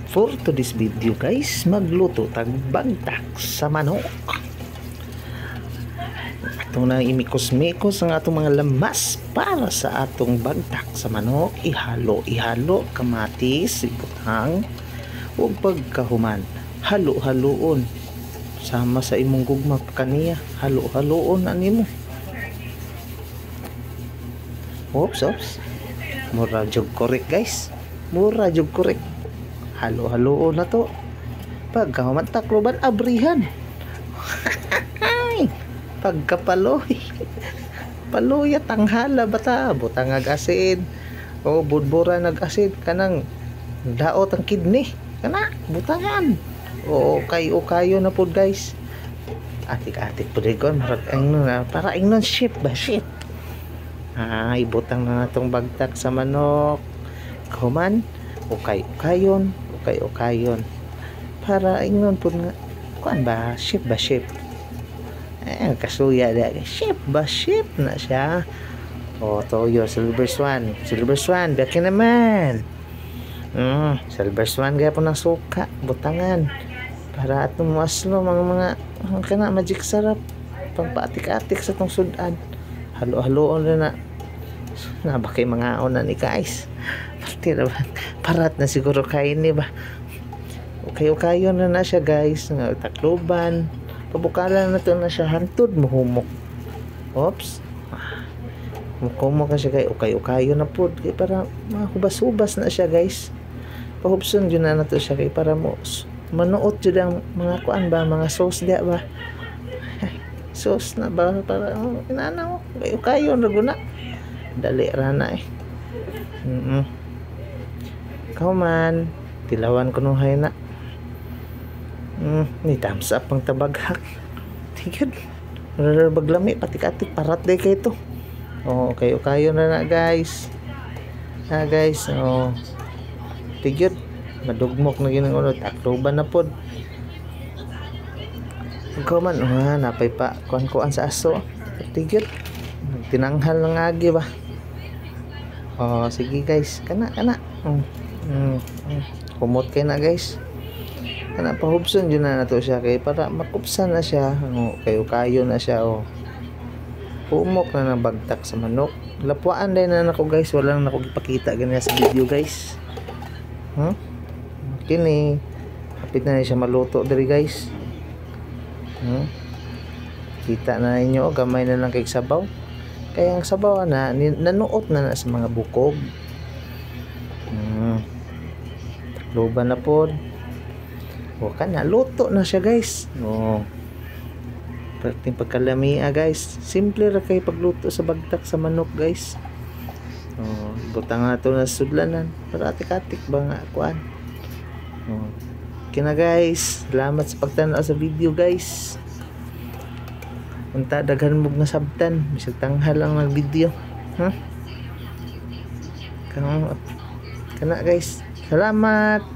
For today's video guys, magluto tag bagtak sa manok. Atong na imikos-mikos ang atong mga lamas para sa atong bagtak sa manok. Ihalo kamatis, sibutang ug pagkahuman. Halo-haloon sama sa imong gugma kaniya. Halo-haloon ani mo. Oops. Mura jud correct guys. Mura jud correct. Halo-haloon na to. Pagkahuman takloban abrihan. Pagkapaloy. Paloy tanghala bata. Butang ag-asin. O budbura nag-asin. Kanang daot ang kidney. Kana, butangan. O kayo na po guys. Atik-atik po rin. Para ingnon ship ba? Shit. Ibutang na natong bagtak sa manok. Kahuman. Ukay-ukayon para ingnon po nga kuan ba ship kasuya da ship na siya. Toyo silver swan baki naman silver swan gaya po ng suka butangan para atong maslo mga kana magic sarap pangpaatik-atik sa tong sudan. Halo-haloon na bakay mga ona ni guys. Parat na siguro kain ni ba. Kayo na siya guys. Takloban. Pabukalan na to na siya. Hantod mahumok. Oops. Mukumok na siya kayo. Kayo na po. Kaya para mahubas-hubas na siya guys. Pahubson dyan na to siya. Kaya para manuot dyan ang mga kuan ba. Mga sauce dia ba. Sauce na ba. Para inana mo. Kayo na guna. Dali rana Kauman, tilawan ko nung hay na. Ni thumbs up ang tabaghak. Tigad. Baglami, patik-atik, parat day kayo to. Kayo na guys. Guys, tigad. Madugmok na ginang takloban na pod. Kauman, napay pa. Kuan sa aso. Tigad. Tinanghal ng agi ba. Sige guys. Kana. Kumot kayo na guys. Kana pahubson dyan na nato siya kay para makupsan na siya. Kayo na siya. Umok na ng bagtak sa manok. Lapuan din na nako guys. Walang nako ipakita ganyan sa video guys. Kini hapit na siya maluto diri guys. Kita na ninyo gamay na lang kay sabaw. Kaya ang sabaw na nanuot na sa mga bukog. Luban na po. Kana luto na siya guys. Perting pagkalamia guys. Simple ra kay pagluto sa bagtak sa manok guys. Butang na ito na sudlanan. Para atik-atik ba nga kuan. Kina guys. Salamat sa pagtanaw sa video guys. Unta daghan mo nga sabtan. Bisag tanghal lang ng video. Kana guys. Salamat.